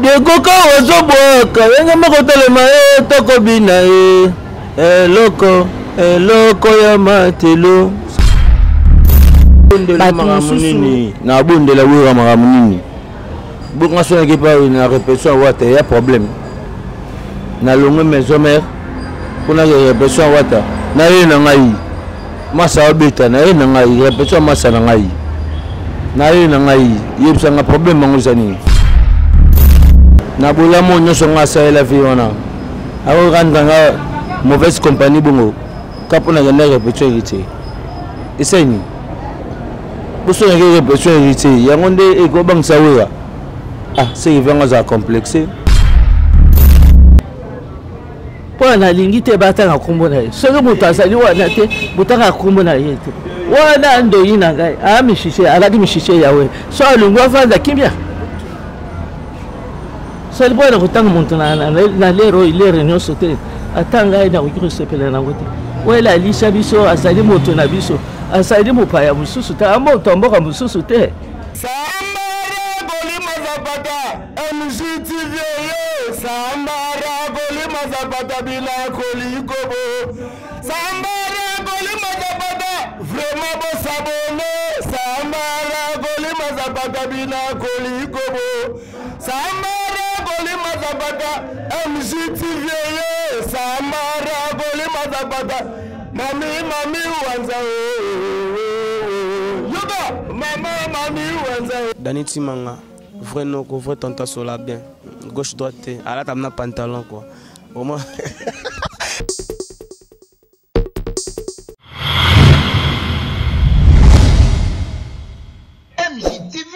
Dekoka ozoboka yenga makotelema toko bina eloko ya matelo bondela maramunini na bondela wira maramunini bonga sona ke pa na répétition wata ya problème na longue maison mère kuna répétition wata na yena ngai masa obeta na yena ngai répétition masa na ngai na yena ngai yebisa nga problème mango zani na bola mo nyoso nga sa la vie wana awo randanga mauvaise compagnie bongo kapona ya na répétition irité eseni boso ya répétition irité yango nde eko bangisa wera ah c'est vraiment za complexé pour na lingi te batanga kombo na ye soki moto azali wana te botanga kombo na ye te wana ndoyi na ngai a mishishe alaki mishishe yawe so alungu afanda kimia so lipo na kutanga moto na lero ilere nyonso te atanga ina ukirosepela na ngote wela lisha biso azali moto na biso azali mopaya mususu te amoto mboka mususu te Sambara Golima Zapata MGTV Sambara Golima Zapata bila kolikobo Sambara Golima Zapata vraiment beau s'abonner Sambara Golima Zapata bila kolikobo Sambara Golima Zapata MGTV Sambara Golima Zapata Mami wanza Dani Timanga, vrai noko, vrai tanta sola bien. Gauche droite, à la table pantalon quoi. Au moins. MJTV,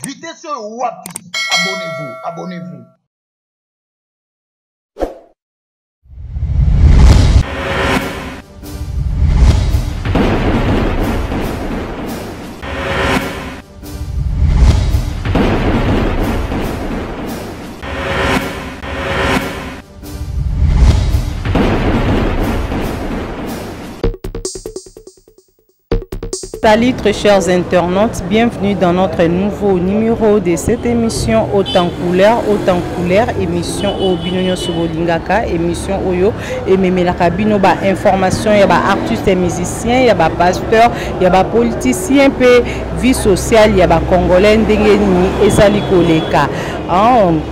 vitesse wapi. Abonnez-vous. Salut très chers internautes, bienvenue dans notre nouveau numéro de cette émission Autant couleur, émission au Binonyo Sobolingaka, émission Oyo et Memelaka Binoba information, il y a des artistes et musiciens, il y a des pasteurs, il y a des politiciens, puis vie sociale, il y a des Congolais, Ndengeni et Salikoleka.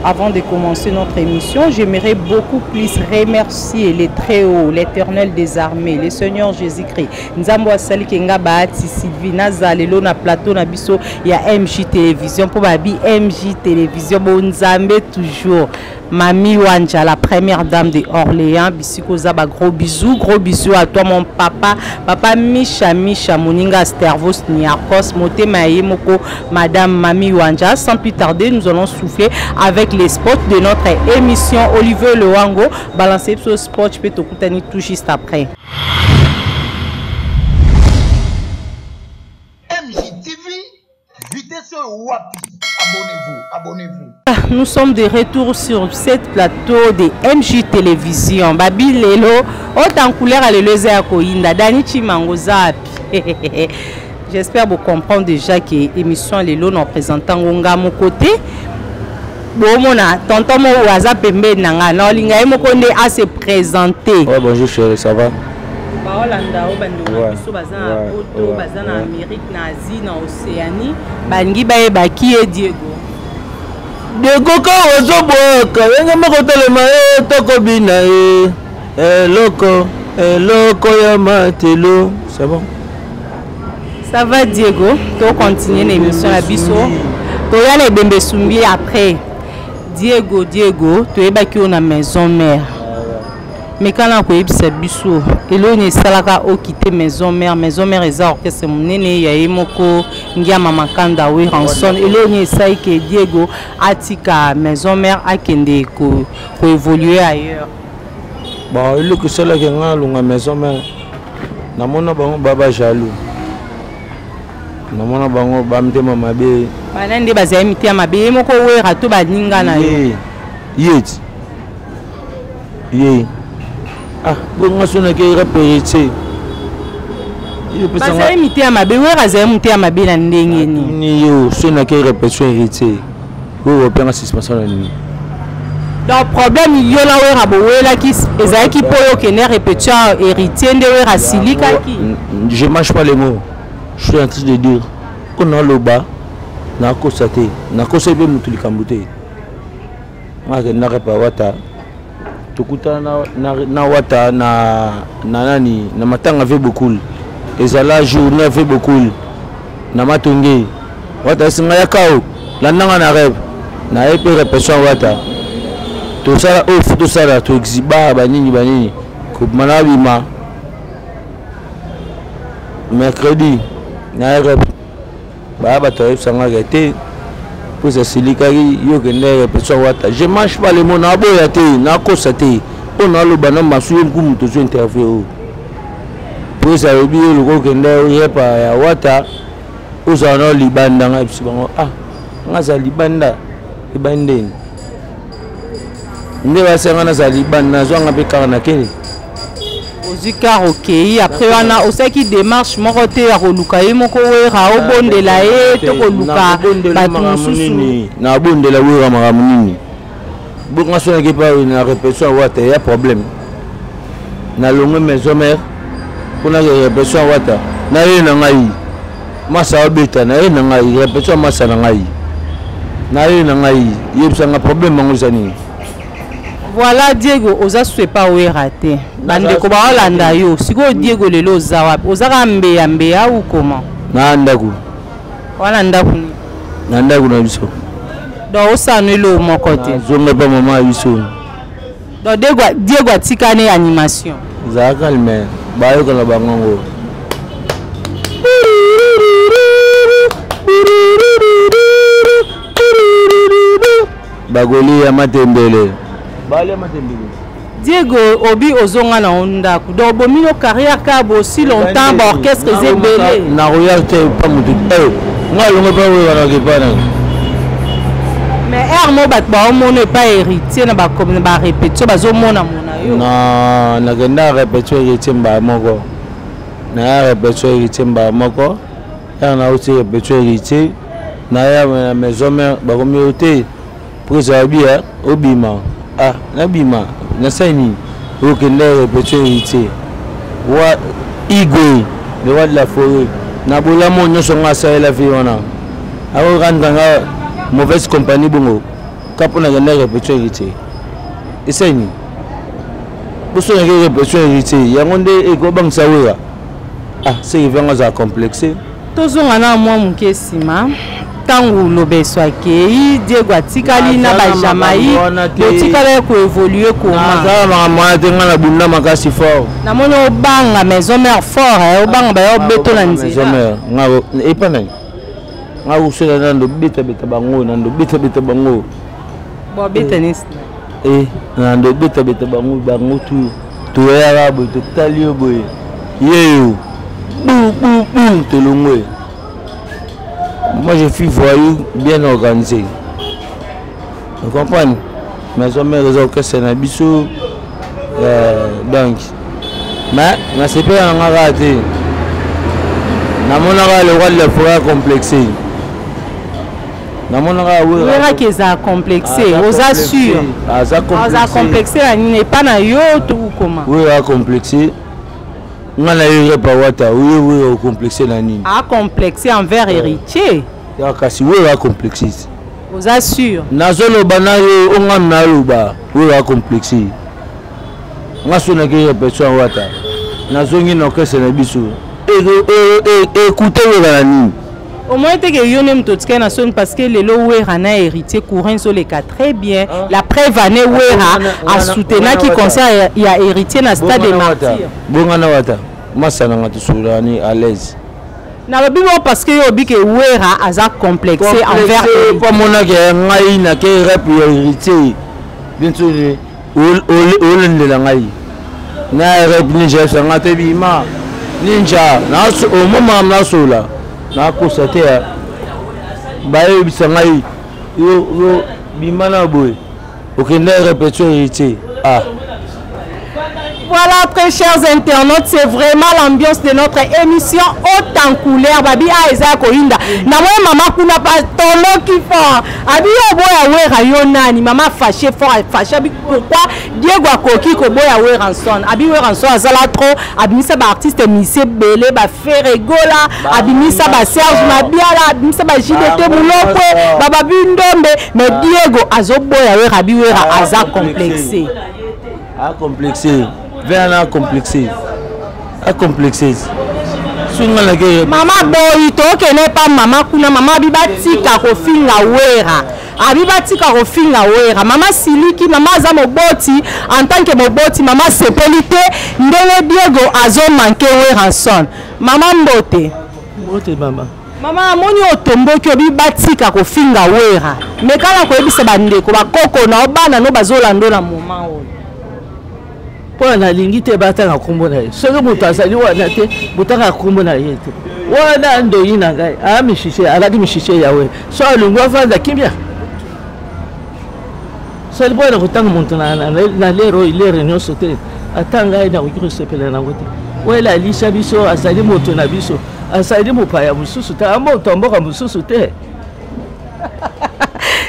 Avant de commencer notre émission, j'aimerais beaucoup plus remercier les Très-Hauts, l'Éternel des armées, le Seigneur Jésus-Christ. Nzambo Salikenga Bahati Sylvina Zalelo na plateau na biso ya MJ Télévision pour babi MJ Télévision Bonzambe toujours Mami Wanja la première dame de Orléans bisiko zaba gros bisous à toi mon papa Misha Moninga Stervos Niarkos Motema Yemoko madame Mami Wanja. Sans plus tarder nous allons souffler avec les spots de notre émission. Olivier Loango balancer ce spot je peux te coutani tout juste après. Abonnez-vous. Nous sommes de retour sur cette plateau de MJ Télévision. Babi Lelo, autant couleur à l'élèse à Koinda, Dani Chimangozapi. J'espère vous comprendre déjà que l'émission Lelo nous présentant Ngonga mon côté. Bon, mon tonton mo waza pembe nanga, na linga emokonde à se présenter. Ouais, bonjour chérie, ça va? Baolanda obando biso bazana auto bazana Amérique na Asie na Océanie bangi baye baki e Diego Dekoka ozoboka yenga makotelema toko bina eloko ya matelo c'est bon. Ça va Diego, to continuer l'émission la biso to ya le bembe sumbi après Diego to ebaki na maison mère. Mais quand on a eu biso, il y a salaka au quitter maison mère est orchestre monene ya emoko ngia mama kanda we ranson il y a ça que Diego atika maison mère a kende ko évoluer ailleurs. Bon, il y a que cela qui nga lunga maison mère. Na mona bango baba jaloux. Na mona bango bamte mama be. Bana ndi bazaya miti mabe emoko we rato baninga na yo. Yet. Ah, bon, on a été répété. Parce que imité à ma bé, ouais, razé imité à ma bé la ndenge ni. Ni yo, ce n'a qu'à répéter hérité. pour faire une suspension de nuit. Donc problème il y a là où raboué qui ezali qui pour que ne répétition héritier de rasilika qui. Je mange pas les mots. Je suis en train de dire qu'on a le bas na constaté na constaté mutu likambute. Moi je n'arrive pas wata. Tukuta na wata na nani na matanga fait beaucoup. Ezala journée fait beaucoup. Na matonge wata singa yakao la nanga na rêve na épée répétition wata. Tout ça tout ça tout exhiba banini ko manabima mercredi na rêve ba to sanga gete pour ça silikari yo que ne répétition wata. Je mange pas les mots na boyate na kosate on a le banam masuye kumu to so interview pour ça obi le ko que ne yepa ya wata uza no libanda nga bibango ngaza libanda ibandeni nde basenga na za libanda zwanga pe kana kele ozika OK après wana osaki démarche moko te ya koluka ye moko wera obondela ye to koluka batunsusu na bondela wera magamunini bonga sona ke pa na répétition wata ya problème na longue maison mère kuna répétition wata na ye na ngai masa obeta na ye na ngai répétition masa na ngai na ye na ngai yebsanga problème mangosani. Voilà Diego oza souepa we raté bande ko ba olanda yo siko Diego lelo zawa ozaka mbeya ou comment na ndaku wala ndaku ni na ndaku na biso do osanelo moko te zonga pa mama biso do Diego atikane animation za calme ba yo kana bangongo bagoli ya matembele Diego obi ozonga na onda ku do bomino carrière ka bo si longtemps ba orchestre zebele na royauté pas mutu nga longo pa we wana ke pana mais mo bat ba omono pas héritier na ba comme ba répétition ba zo mona yo na genda répétition héritier ba moko na répétition héritier ba moko na aussi répétition héritier na ya maison mère ba communauté pour ça bien obima nabima na saini okende répétition héritier wa igwe le wa de la forêt na bola mo nyoso nga sa la vie wana awo randanga mauvaise compagnie bongo kapona gende répétition héritier esaini boso na répétition héritier yangonde eko bangsa wera c'est vraiment za complexé tozonga na mwa muke sima tangu lobeso akei Diego atikali na ba Jamaïque botikala ko évoluer comment za mama tenga na bunda makasi fort na mono banga maison mère fort obanga ba yo beto na nzela maison mère ngabo epana ngabo sela nando beta bango nando beta bango bo beta nis nando beta bango tu ya bo to talio boy yeyo bu to longwe. Moi je suis voyou bien organisé. Vous comprenez? Mais on met les orchestres na biso donc mais na c'est pas un raté. Na monaka le roi de la forêt complexé. Na monaka oui que ça complexé, aux assure. Ça complexé n'est pas na yo tout comment? Oui, complexé. On a eu pas wata, oui, au complexé la nini. Complexé envers héritier. Ya kasi oui, complexé. Vous assure. Nazolo banayo on a naluba, oui, complexé. On sona que répétition wata. Nazongi no kese na biso. Écoutez la nini. Au moins que yo nem totike na son parce que les wera na héritier courant sur les cas très bien. La preuve année wera a soutenir qui concerne il y a héritier na stade de martyr. Bongana wata. Masana ngati soulani à l'aise. Na lobi parce que yo bi que wera aza complexé envers pas mona que ngai na ke rep héritier. Bien sûr o la ngai. Na rep ninja sangate bima. Ninja na au moment na sola. Na kosate ya baye bisangai yo bimana boy okende répétition héritier Voilà, très chers internautes, c'est vraiment l'ambiance de notre émission haute en couleur. Babi a eza koinda. Na moi maman kuna pas tolo qui fort. Abi oboya wera yonani maman fâché fort fâché pourquoi Diego Akoki ko boya wera son. Abi wera son azala trop. Abimisa ba artiste Missé Belé ba Ferregola, abimisa ba Serge Mabiala, abimisa ba JDT Mulopwe, baba Bindombe, mais Diego azoboya wera abi wera aza complexé. A complexé. Viens complexé. A complexé. Maman boy to n'est pas maman kuna maman bibatika ko finga wera. Abibatika ko finga wera. Maman siliki maman za moboti en tant que moboti maman sepelité ndenge Diego azo manqué wera son. Maman mbote. Mbote maman. Maman amoni otomboki obibatika ko finga wera. Mais kala ko ebisa bandeko bakoko na obana no bazolando na moment oyo. Pour na lingi te batanga kombo na ye soki moto azali wana te botanga kombo na ye te wana ndoyi na ngai mishishe alaki mishishe yawe so alungu afanda kimia sali bwana kutanga moto na lero ilere nyonso te ata ngai na koki kosepela nango te wela alisha biso azali moto na biso azali mopaya mosusu te amoto mboka mosusu te.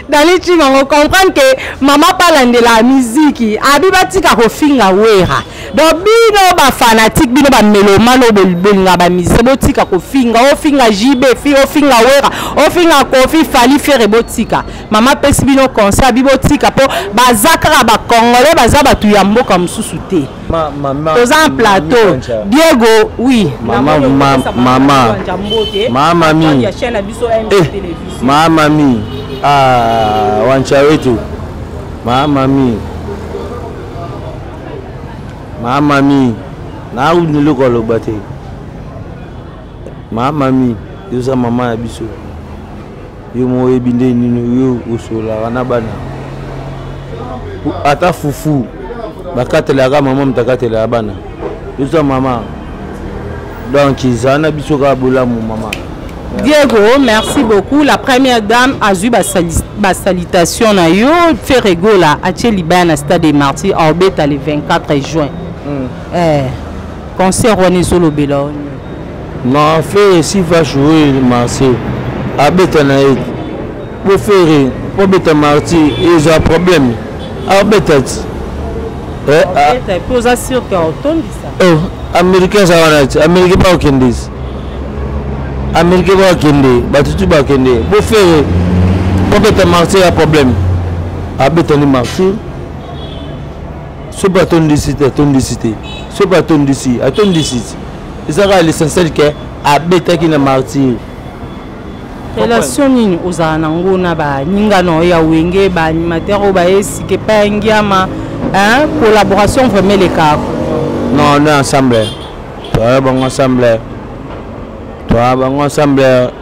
Dans les chiens, on comprend que maman parle de la musique. Abibatika ko finga wera. Donc bino ba fanatique, bino ba mélomane bolingaka ba musique. Botika ko finga, o finga JB, o finga wera, o finga Kofi Fali Fere botika. Maman pesi bino concert bibotika po bazakara ba congolais baza batu ya mboka mususu te. Maman. Aux en plateau. Diego, oui. Maman. Maman. Ah, wanchawetu. Mami. Na unilo ko lo bate. Mami, yosa mama ya biso. Yo mo ebinde nino yo osola kana bana. Ata fufu. Bakatela ka mama mtakatela bana. Yosa mama. Donc izana biso ka bola mu mama. Diego, merci beaucoup. La première dame a eu ma salutation na yo Ferregola à Tchelibana Stade des Martyrs Orbeta le 24 juin. Concert René Solo Belo. Non, fait si va jouer Marseille. Abeta na et. Pour faire pour Beta Martyr, ils ont problème. Abeta. Abeta pose sur que autant dit ça. Oh, américain ça va américain pas aucun dis. Américain va kende, batutu ba kende. Pour faire pour Beta Martyr a problème. Abeta ni Martyr. Ce bâton d'ici, ce bâton d'ici, à ton d'ici. Et ça va l'essentiel que Abeta qui na Martyr. Relation nini ozanango na ba ningano ya wenge ba animateur ba esike pa ngiama collaboration vraiment les cas. Non, on est ensemble. Toi bon ensemble. Toi bon ensemble.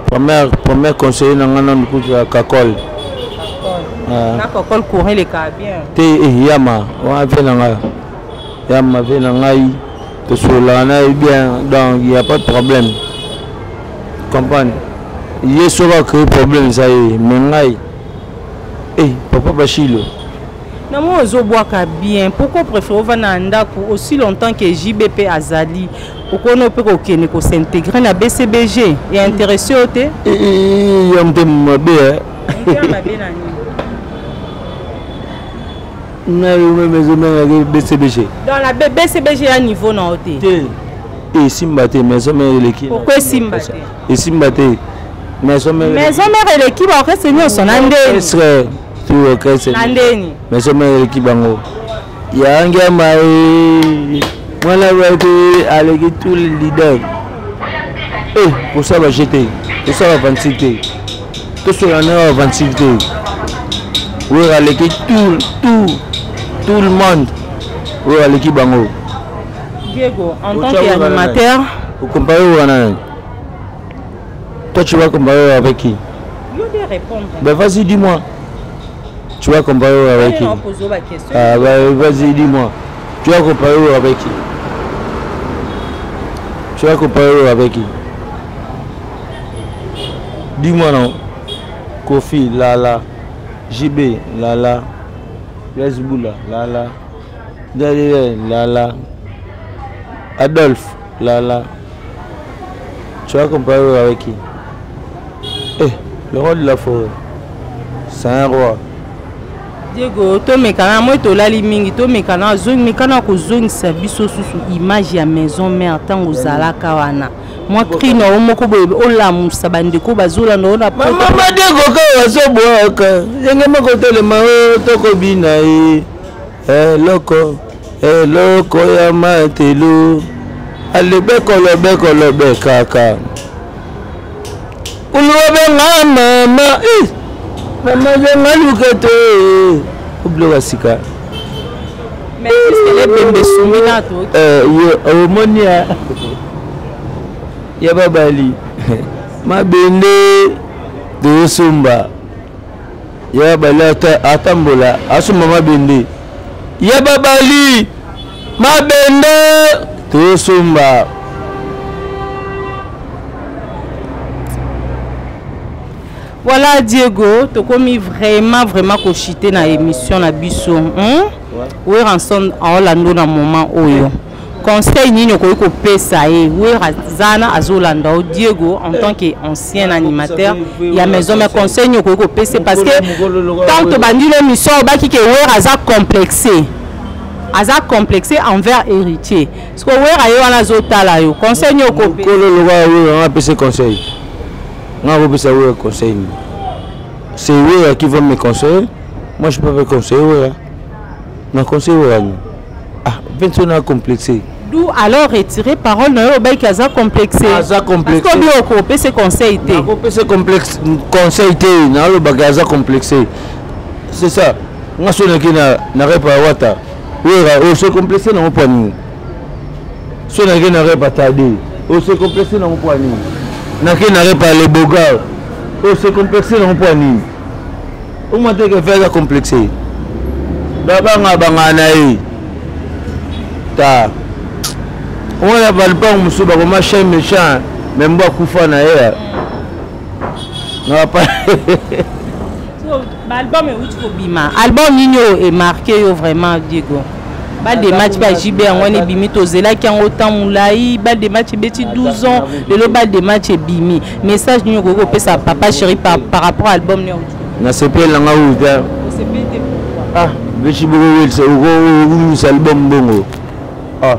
Premier conseiller na ngana nkuta Kakol. Na Kakol courir les cas bien. Te yama, on a fait nga. Yama fait ngai. To solana bien donc il y a pas de problème. Comprendre. Il y a souvent que problème ça y mengai. Papa Bachilo. Na mo ozoboaka bien. Pourquoi préférer vananda pour aussi longtemps que JBP Azali? Pourquoi ne peut aucun ko s'intégrer na BCBG et intéressé au té? Yom te mabe. BCBG. Dans la BCBG à niveau na oté. Et Simbate maison mère l'équipe. Pourquoi Simbate? Et Simbate maison mère l'équipe après c'est nous son andé. Serait tout OK c'est. Andéni. Maison mère l'équipe bango. Yanga mai voilà avec tous les leaders. Pour ça va jeter. Pour ça va ventiler. Tout cela va ventiler. Oui, à l'équipe tout le monde. Oui, à l'équipe bango. Diego, en tant qu'animateur, vous comparez ou non? Toi, tu vas comparer avec qui? Je vais répondre. Ben vas-y, dis-moi. Tu vas comparer avec qui? Ah, ben vas-y, dis-moi. Tu vas comparer avec qui? Tu vas comparer avec qui? Dis-moi non. Kofi, Lala. JB, Lala. Lesboula, Lala. Lala. Adolphe, Lala. Tu vas comparer avec qui? Le roi de la forêt. C'est un roi. Diego, to mekana moi to lali mingi to mekana zong mekana ko zong service susu image ya maison mère tango zalaka wana. Moi crino o moko boye o la musabande ko bazola no na poto. Mama Diego ka waso boaka. Yenge mako to le ma to ko bina loko ya matelu. Ale beko lo kaka. Ulobe mama Mama Luketo Oblo Sika. Mais est-ce qu'elle est bébé soumina to? Monia Yababali Ma bende de Sumba Yabalata Atambola Asuma ma bende Yababali Ma bende de Sumba. Voilà Diego, tu as commis vraiment cochité dans l'émission na biso. Oui, ensemble à Orlando dans moment oyo. Conseil ni ko ko pesa e. Oui, Zana azolanda Diego en tant qu'ancien animateur, il y a maison mais conseil ni ko pesa parce que tant que bandi l'émission ba ki ke oui aza complexé envers héritier. Parce que oui ayo wana zotala yo. Conseil ni ko pesa. Ko lo oui on a pesa conseil. Conseil. C'est eux qui vont me conseiller. Moi je peux pas conseiller. Je conseille. Ah, 21 ans complexé. D'où alors retirer parole na yo qui a complexé. Complexé. Parce que lui occuper ses conseils té. Occuper ses complexes conseil té na lo bagaza complexé. C'est ça. Moi je suis na repa wata. Oui, on se complexé na point ni. So na na repa tardé. On se complexé na point ni. Naki n'arrive pas les beaux gars. Oh, c'est complexé dans le point. Au moins, tu faire complexé. D'abord, on a banganaï. Ta. On a pas le temps, on se bat comme un chien méchant. Même moi, Koufa na hier. Non, pas. L'album est où tu bima. Album Nino est marqué vraiment, Diego. Bal des matchs ba JB on est bimi tozela qui en autant moulai bal des matchs beti 12 ans le bal des matchs bimi message nous ko pesa papa chéri par rapport à album ne na CP la ngauta ah bechi bogo wel se o album bongo ah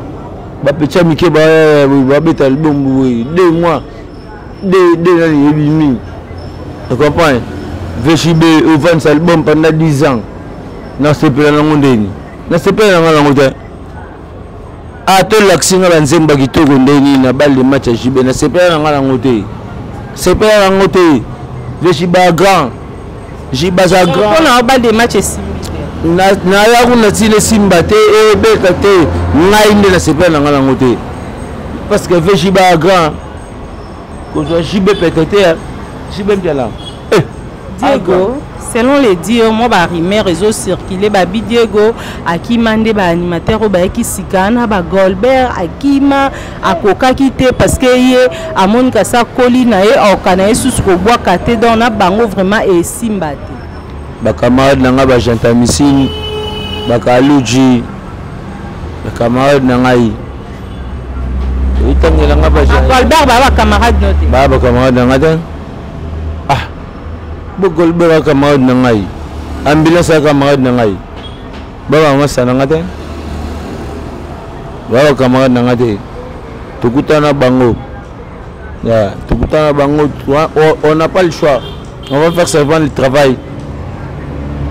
ba pecha mike ba beta album oui 2 mois de l'année bimi tu comprends VJB au 20 album pendant 10 ans na CP la ngondeni na CP la ngala a to l'action la nzemba kitoko ndeni na balle de match JB na CP la ngala ngote CP la ngote VJB grand JB za grand on a balle de match na ya kuna tile simba te e beta te ngai nde na CP la ngala ngote parce que VJB grand ko JB peut-être JB bien Diego, selon les dires, moi ba rimer réseau circulé ba Diego akimande ba animateur ba ki sikana ba Goldberg akima akoka kité parce que yé amon ka sa kolina e okana esusu ko bois katé dans na bango vraiment et simbate. Ba camarade nanga ba Jantamisine ba Kaluji ba camarade nangai. Itangela nga ba Goldberg ba camarade noté. Ba camarade nanga Goldberg camarade nangai ambulance camarade nangai baba ngasa nangate baba camarade nangate tukutana bango ya tukutana bango on n'a pas le choix on va faire servant le travail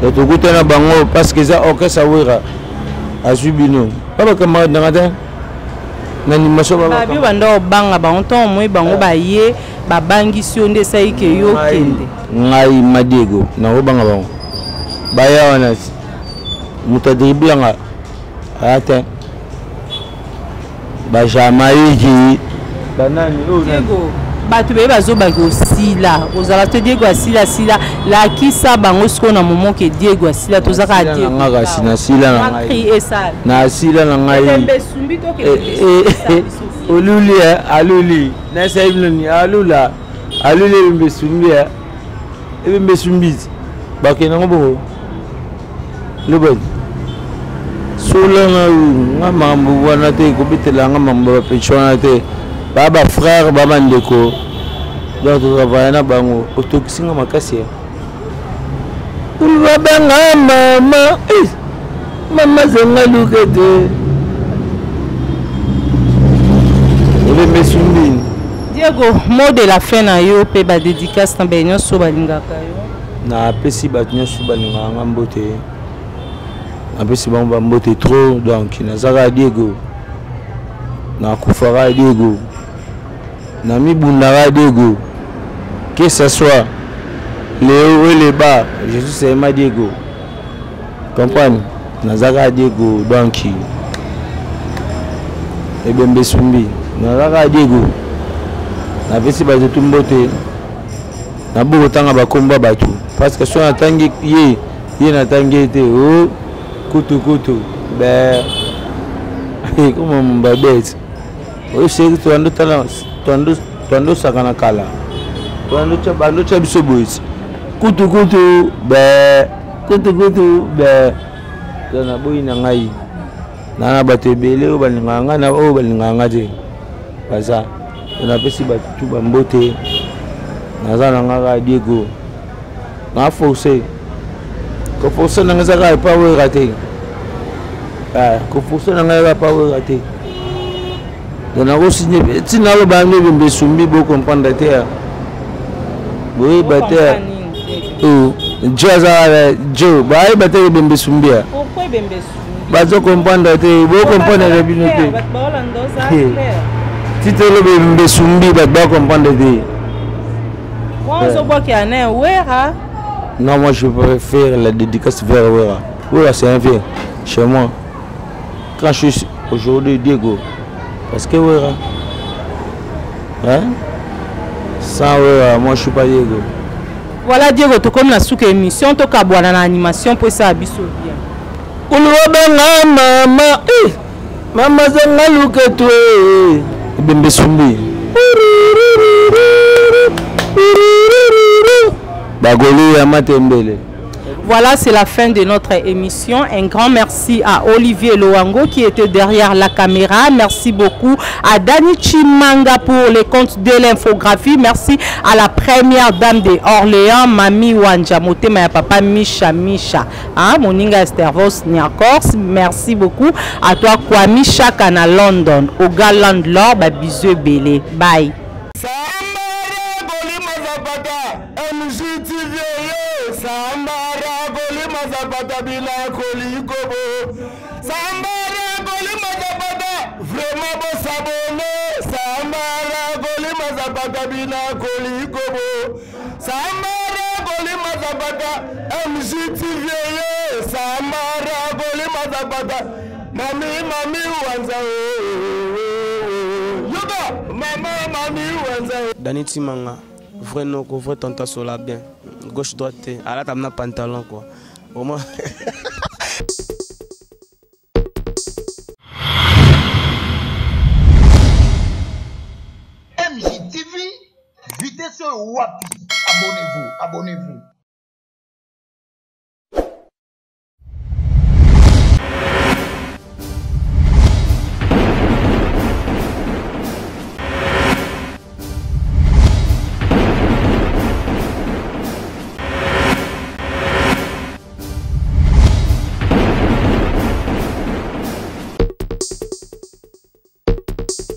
et tukutana bango parce que ça ok ça wira azubino baba camarade nangate nani masoba ba bi bando banga ba onto moi bango ba ye ba bangi sionde sai ke yo kende ngai Madiego na obanga bango baya wana mutadriblanga ata ba jamaïki banani Diego batu be bazo ba go sila ozala te Diego asila sila la kisa bango sko na moment que Diego asila tozaka Diego ngaka sina sila na ngai na sila na ngai oluli aluli na saibuloni alula alule mbesumbia ebe mbesumbizi bakena ngobo le bon sula nga mambo wana te kobitela nga mambo bapetio wana te baa bafrère baa bandeko donc tozavaya na bango otokisi nga makasi ya ulibabanga mama mama zenga luka te ebembe sumbini. Diego, mot de la fin na yo pe ba dédicace na benyo so balingaka yo na apesi bato nyonso balingaka nga mbote apesi bango bambote trop donc nazaka Diego nakufaka Diego na mibundaka Diego que ce soit le haut et le bas je suis seulement Diego comprendre nazaka Diego donc ebembe sumbi nazaka Diego napesi bato tumbote naboko tanga bakomba bato parce que so natangi ye natangi te o kutu be comment mbabet o seri toando sakana kala toando cha biso boys kutu be tana boyi na ngai na bato ebele o balinganga na o balinganga te baza napesi bato tu bambote naza na ngaka Diego na forcé ko forcé na ngaka pa we raté ko forcé na ngaka pa we raté dona ko signé tina lo ba ngi bembe sumbi bo comprendre te boy bater jaza jo ba bater bembe sumbi pourquoi bembe sumbi bazo comprendre te bo comprendre le bino te si te le bembe sumbi ba comprendre te. Non, moi je préfère la dédicace vers Wera. Wera c'est un vieux chez moi. Quand je suis aujourd'hui Diego, parce que Wera, hein? Sans Wera, moi je suis pas Diego. Voilà Diego, tu comme la souke émission, tu as boire dans l'animation pour ça abisso bien. Maman, maman zanga luka toi. Bembe sumbi. Voilà, c'est la fin de notre émission. Un grand merci à Olivier Loango qui était derrière la caméra. Merci beaucoup à Dani Chimanga pour les comptes de l'infographie. Merci à la première dame de Orléans, Mami Wanjamote, ma papa Misha. Hein, Moninga Estervos Niakors. Merci beaucoup à toi, Kwami Chakana London, au Galand Lord, bisous belé. Bye. Sambara goli mazabata bila kolikobo. Sambara goli mazabata vraiment bo sabone. Sambara goli mazabata bila kolikobo. Sambara goli mazabata MGTV. Sambara goli mazabata mami wanza. Yoga mami wanza. Dani Timanga. Vrai non, vrai tanta sola bien. Gauche droite, à la table pantalon quoi. Au moins. MJTV, vitesse wapi. Abonnez-vous.